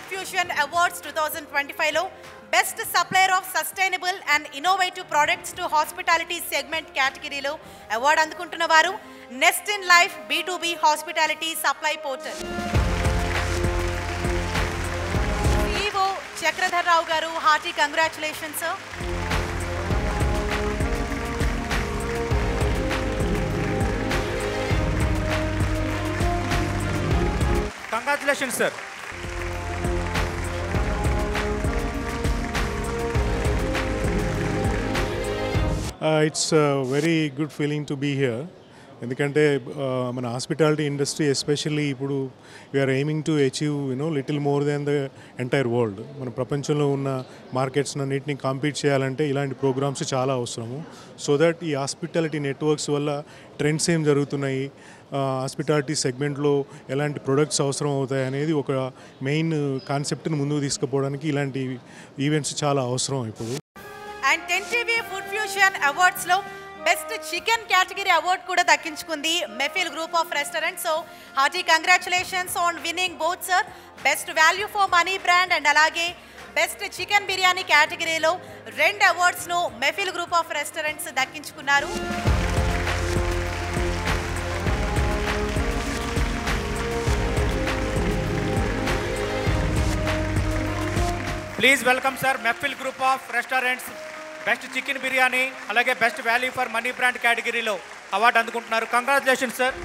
Food fusion awards 2025లో best supplier of sustainable and innovative products to hospitality segment కేటగిరీలో award అందుకుంటున్న వారు nest in life B2B hospitality supply portal. CEO Chakradhar Rao garu, hearty congratulations sir. Congratulations, sir. It's a very good feeling to be here. ఎందుకంటే మన hospitality industry especially ఇప్పుడు we are aiming to achieve little more than the entire world. మన ప్రపంచంలో ఉన్న markets అన్నిటిని compete చేయాలంటే ఇలాంటి programmes చాలా అవసరము. సో దట్ ఈ హాస్పిటాలిటీ నెట్వర్క్స్ వల్ల ట్రెండ్స్ ఏం జరుగుతున్నాయి, హాస్పిటాలిటీ సెగ్మెంట్లో ఎలాంటి ప్రొడక్ట్స్ అవసరం అవుతాయి అనేది ఒక మెయిన్ కాన్సెప్ట్ని ముందుకు తీసుకుపోవడానికి ఇలాంటి ఈవెంట్స్ చాలా అవసరం ఇప్పుడు. అండ్ 10TV ఫుడ్ ఫ్యూషన్ అవార్డ్స్లో బెస్ట్ చికెన్ కేటగిరీ అవార్డ్ కూడా దక్కించుకుంది Mehfil group of restaurant. So hearty congratulations on winning both sir. Best value for money brand and అలాగే బెస్ట్ చికెన్ బిర్యానీ కేటగిరీలో 2 అవార్డ్స్ను మెఫిల్ గ్రూప్ ఆఫ్ రెస్టారెంట్స్ దక్కించుకున్నారు. Please welcome, sir, Mehfil group of restaurants best chicken biryani అలాగే best value for money brand కేటగిరీలో award అందుకుంటున్నారు. Congratulations, sir.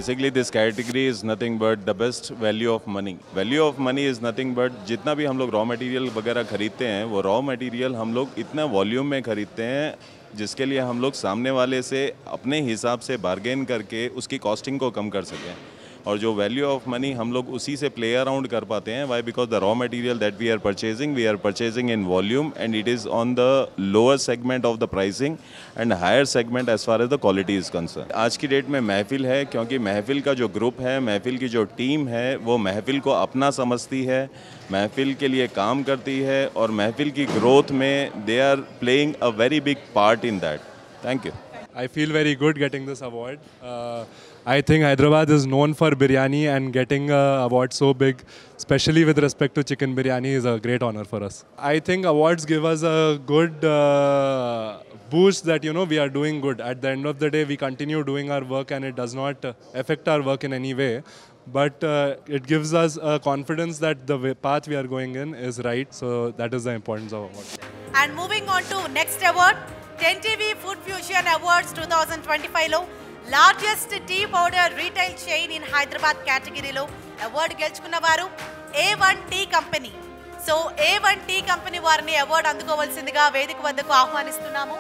Basically, this category is nothing but the best value of money. Value of money is nothing but जितना भी हम लोग raw material वगैरह खरीदते हैं वो रॉ मटेरियल हम लोग इतना वॉल्यूम में खरीदते हैं जिसके लिए हम लोग सामने वाले से अपने हिसाब से बार्गेन करके उसकी कॉस्टिंग को कम कर सकें. और जो वैल्यू ऑफ मनी हम लोग उसी से प्ले अराउंड कर पाते हैं. Why? Because the raw material that we are purchasing in volume and it is on the lower segment of the pricing and higher segment as far as the quality is concern. आज की date में महफिल है क्योंकि महफिल का जो group है, महफिल की जो टीम है वो महफिल को अपना समझती है, महफिल के लिए काम करती है और महफिल की ग्रोथ में they are playing a very big part in that. Thank you. I feel very good getting this award. I think Hyderabad is known for biryani and getting an award so big, especially with respect to chicken biryani, is a great honor for us. I think awards give us a good boost that we are doing good. At the end of the day, we continue doing our work and it does not affect our work in any way. But it gives us a confidence that the path we are going in is right. So that is the importance of award. And moving on to next award, 10TV food fusion awards 2025లో largest tea powder retail chain in Hyderabad కేటగిరీలో award గెలుచుకున్న వారు A1 tea company. So A1 tea company వారిని award అందుకోవాల్సిందిగా వేదిక వద్దకు ఆహ్వానిస్తున్నాము.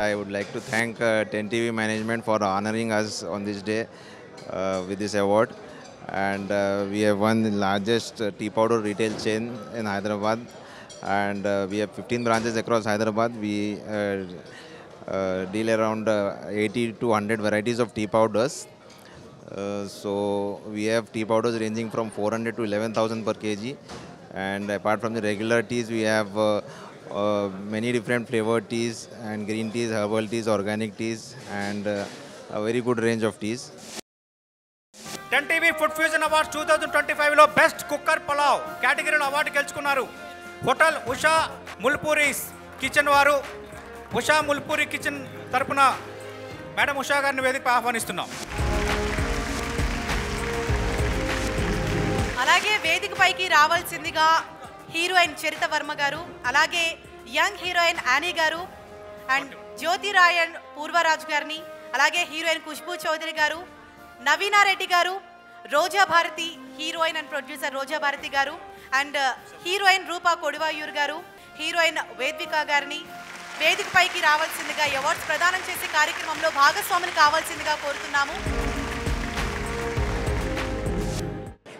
I would like to thank 10TV management for honoring us on this day with this award. And we have won the largest tea powder retail chain in Hyderabad. And we have 15 branches across Hyderabad. We deal around 80 to 100 varieties of tea powders. So we have tea powders ranging from 400 to 11,000 per kg. And apart from the regular teas, we have many different flavored teas and green teas, herbal teas, organic teas, and a very good range of teas. 10TV food fusion awards 2025లో best cooker pulao కేటగిరీలో award గెలుచుకున్నారు hotel Usha Mulpuri's kitchen వారు. Usha Mulpuri kitchen తరపున madam Usha garu వేదికపై ఆహ్వానిస్తున్నాం. అలాగే వేదికపైకి రావాల్సిందిగా హీరోయిన్ చరిత వర్మ గారు, అలాగే యంగ్ హీరోయిన్ యానీ గారు అండ్ జ్యోతిరాయణ్ పూర్వరాజ్ గారిని, అలాగే హీరోయిన్ ఖుష్బూ చౌదరి గారు, నవీనా రెడ్డి గారు, రోజా భారతి హీరోయిన్ అండ్ ప్రొడ్యూసర్ రోజా భారతి గారు అండ్ హీరోయిన్ రూపా కొడివాయూర్ గారు, హీరోయిన్ వేదిక గారిని వేదికపైకి రావాల్సిందిగా అవార్డ్స్ ప్రదానం చేసే కార్యక్రమంలో భాగస్వాములు కావాల్సిందిగా కోరుతున్నాము.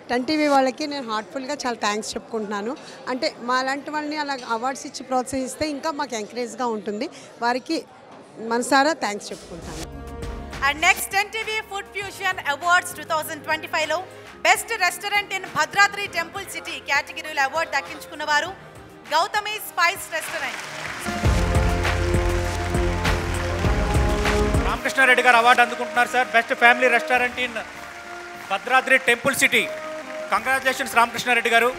టన్ టీవీ వాళ్ళకి నేను హార్ట్ఫుల్గా చాలా థ్యాంక్స్ చెప్పుకుంటున్నాను. అంటే మా లాంటి వాళ్ళని అలా అవార్డ్స్ ఇచ్చి ప్రోత్సహిస్తే ఇంకా మాకు ఎంకరేజ్గా ఉంటుంది. వారికి మనసారా థ్యాంక్స్ చెప్పుకుంటాను. And next ten TV food fusion awards 2025లో best restaurant in Bhadradri temple city కేటగిరీలో అవార్డు దక్కించుకున్న వారు Gautami spice restaurant. Ramakrishna Reddy garu award అందుకుంటున్నారు sir. Best family restaurant in Bhadradri temple city. Congratulations Ramakrishna Reddy garu.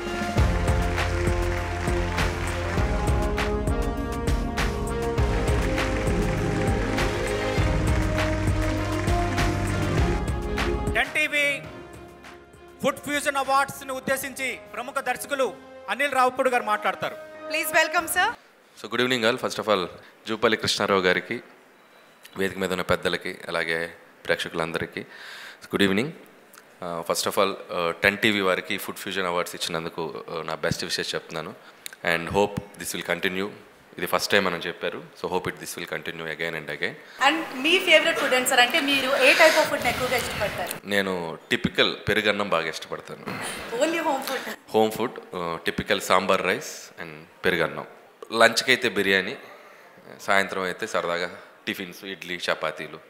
Ten TV food fusion అవార్డ్స్ని ఉద్దేశించి ప్రముఖ దర్శకులు అనిల్ రావుపూడి గారు మాట్లాడతారు. Please welcome sir. So good evening all. First of all Jupally Krishna Rao గారికి, వేదిక మీద ఉన్న పెద్దలకి, అలాగే ప్రేక్షకులందరికీ good evening. First of all ten TV వారికి ఫుడ్ ఫ్యూజన్ అవార్డ్స్ ఇచ్చినందుకు నా బెస్ట్ విషెస్ చెప్తున్నాను. And hope this will continue. ఇది ఫస్ట్ టైం అని చెప్పారు. So hope this will continue again and again. And మీ ఫేవరెట్ ఫుడ్ ఏంటి సార్? అంటే మీరు ఏ టైప్ ఆఫ్ ఫుడ్ ఎక్కువగా ఇష్టపడతారు? నేను టిపికల్ పెరుగన్నం బాగా ఇష్టపడతాను. Only home food? Home food, typical sambar rice and పెరుగన్నం. లంచ్కి అయితే బిర్యానీ, సాయంత్రం అయితే సరదాగా టిఫిన్స్, ఇడ్లీ, చపాతీలు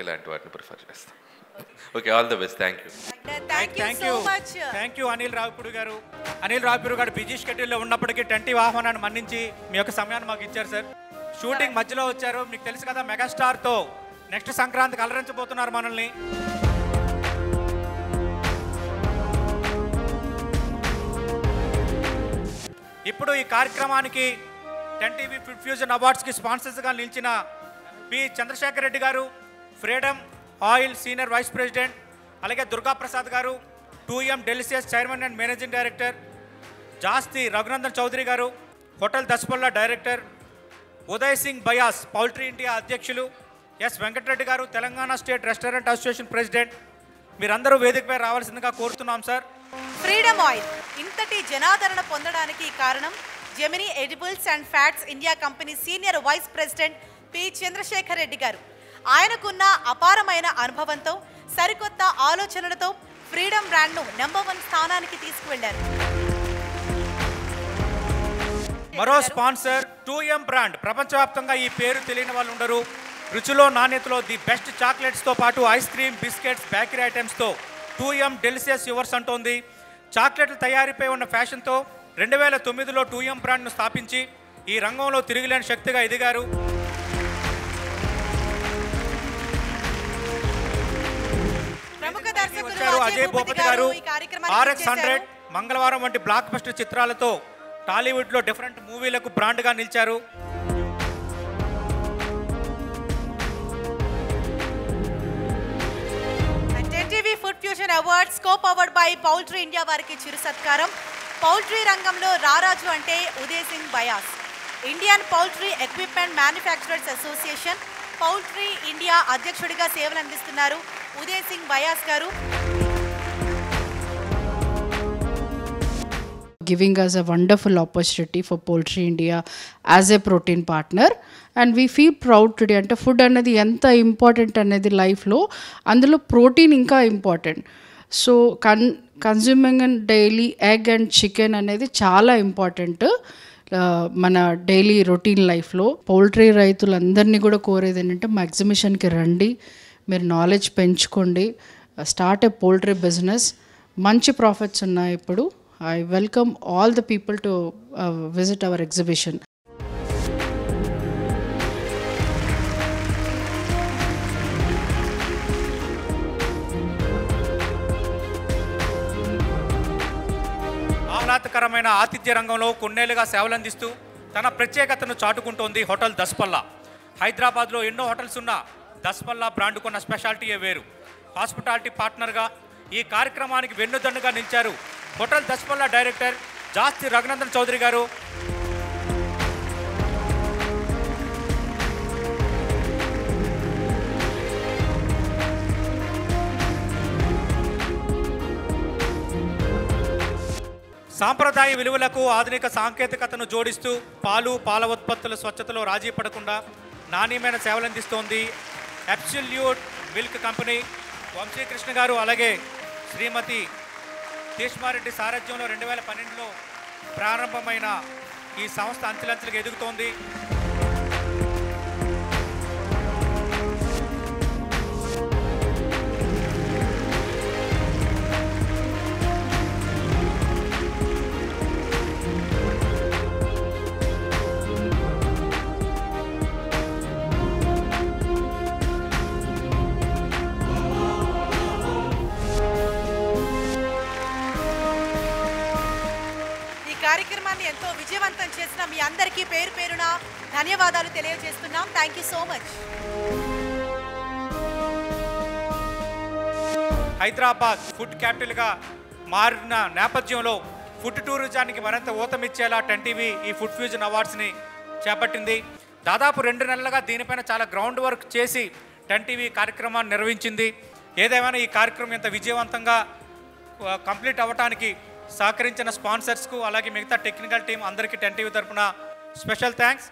ఇలాంటి వాటిని ప్రిఫర్ చేస్తాను. Okay, all the best. Thank you. Thank you Anil Ravipudi గారు. అనిల్ రావుపూడి గారు బిజీ షెడ్యూల్లో ఉన్నప్పటికీ టన్ టీవీ ఆహ్వానాన్ని మన్నించి మీ యొక్క సమయాన్ని మాకు ఇచ్చారు సార్. షూటింగ్ మధ్యలో వచ్చారు. మీకు తెలుసు కదా, మెగాస్టార్తో నెక్స్ట్ సంక్రాంతికి అలరించబోతున్నారు మనల్ని. ఇప్పుడు ఈ కార్యక్రమానికి టన్ టీవీ ఫుడ్ ఫ్యూజన్ అవార్డ్స్కి స్పాన్సర్స్గా నిలిచిన P Chandrashekar Reddy garu, freedom oil senior vice president, అలాగే Durgaprasad garu, 2M delicious chairman and managing director, Jasti Raghunandan Chowdary garu, hotel Daspalla director, Uday Singh Bayas poultry India అధ్యక్షులు, S Venkatareddy garu Telangana state restaurant association president, మీరందరూ వేదికపై రావాల్సిందిగా కోరుతున్నాం సార్. ఫ్రీడమ్ ఆయిల్ ఇంతటి జనాదరణ పొందడానికి కారణం Gemini edibles and fats India company senior vice president P Chandrashekar Reddy గారు. ఆయనకున్న అపారమైన అనుభవంతో, సరికొత్త ఆలోచనలతో ఫ్రీడమ్ బ్రాండ్ను నంబర్ 1 స్థానానికి తీసుకువెళ్లారు. మరో స్పాన్సర్ 2M బ్రాండ్. ప్రపంచవ్యాప్తంగా ఈ పేరు తెలియని వాళ్ళు ఉండరు. రుచిలో, నాణ్యతలో ది బెస్ట్ చాక్లెట్స్తో పాటు ఐస్ క్రీమ్, బిస్కెట్స్, బేకరీ ఐటమ్స్తో 2M డెలిసియస్ యువర్స్ అంటోంది. చాక్లెట్ల తయారీపై ఉన్న ఫ్యాషన్తో 2009లో 2M బ్రాండ్ను స్థాపించి ఈ రంగంలో తిరిగిలేని శక్తిగా ఎదిగారు. అజయ్ భూపతి గారు RX100, మంగళవారం వంటి బ్లాక్ బస్టర్ చిత్రాలతో టాలీవుడ్లో డిఫరెంట్ మూవీలకు బ్రాండ్గా నిలిచారు. Ten TV food fusion awards co powered by poultry India వారికి చిరు సత్కారం. పౌల్ట్రీ రంగంలో రారాజు అంటే Uday Singh Bayas. Indian poultry equipment manufacturers association poultry India అధ్యక్షుడిగా సేవలు అందిస్తున్నారు Uday Singh Bayas garu. Giving us a wonderful opportunity for Poultry India as a protein partner, and we feel proud today. Ante food anadi enta important anadi life lo andulo protein inka important. So consuming daily egg and chicken anedi chaala important మన daily routine లైఫ్లో. Poultry రైతులందరినీ కూడా కోరేది ఏంటంటే మా ఎగ్జిబిషన్కి రండి, మీరు knowledge పెంచుకోండి, స్టార్ట్ ఏ పౌల్ట్రీ బిజినెస్. మంచి ప్రాఫిట్స్ ఉన్నాయి ఇప్పుడు. I welcome all the people to visit our exhibition. ఆహ్లాదకరమైన ఆతిథ్య రంగంలో కొన్నేళ్లుగా సేవలందిస్తూ తన ప్రత్యేకతను చాటుకుంటోంది హోటల్ దస్పల్లా. హైదరాబాద్లో ఎన్నో హోటల్స్ ఉన్న దస్పల్లా బ్రాండ్కున్న స్పెషాలిటీయే వేరు. హాస్పిటాలిటీ పార్ట్నర్గా ఈ కార్యక్రమానికి వెన్నుదన్నుగా నిలిచారు హోటల్ దస్పల్లా డైరెక్టర్ జాస్తి రఘునందన్ చౌదరి గారు. సాంప్రదాయ విలువలకు ఆధునిక సాంకేతికతను జోడిస్తూ పాలు పాల ఉత్పత్తుల స్వచ్ఛతలో రాజీ పడకుండా నాణ్యమైన సేవలు అందిస్తోంది అబ్సల్యూట్ మిల్క్ కంపెనీ. వంశీకృష్ణ గారు అలాగే శ్రీమతి తీష్మారెడ్డి సారథ్యంలో 2012లో ప్రారంభమైన ఈ సంస్థ అంచెలంచెలుగా ఎదుగుతోంది. కార్యక్రమాన్ని ఎంతో విజయవంతం చేసిన మీ అందరికీ పేరు పేరున ధన్యవాదాలు తెలియజేస్తున్నాం. Thank you so much. Hyderabad food క్యాపిటల్గా మారిన నేపథ్యంలో ఫుడ్ టూరిజానికి మరింత ఊతమిచ్చేలా 10TV ఈ ఫుడ్ ఫ్యూజన్ అవార్డ్స్ని చేపట్టింది. దాదాపు 2 నెలలుగా దీనిపైన చాలా గ్రౌండ్ వర్క్ చేసి 10TV కార్యక్రమాన్ని నిర్వహించింది. ఏదేమైనా ఈ కార్యక్రమం ఇంత విజయవంతంగా కంప్లీట్ అవ్వటానికి సహకరించిన స్పాన్సర్స్కు అలాగే మిగతా టెక్నికల్ టీం అందరికీ 10TV తరపున స్పెషల్ థ్యాంక్స్.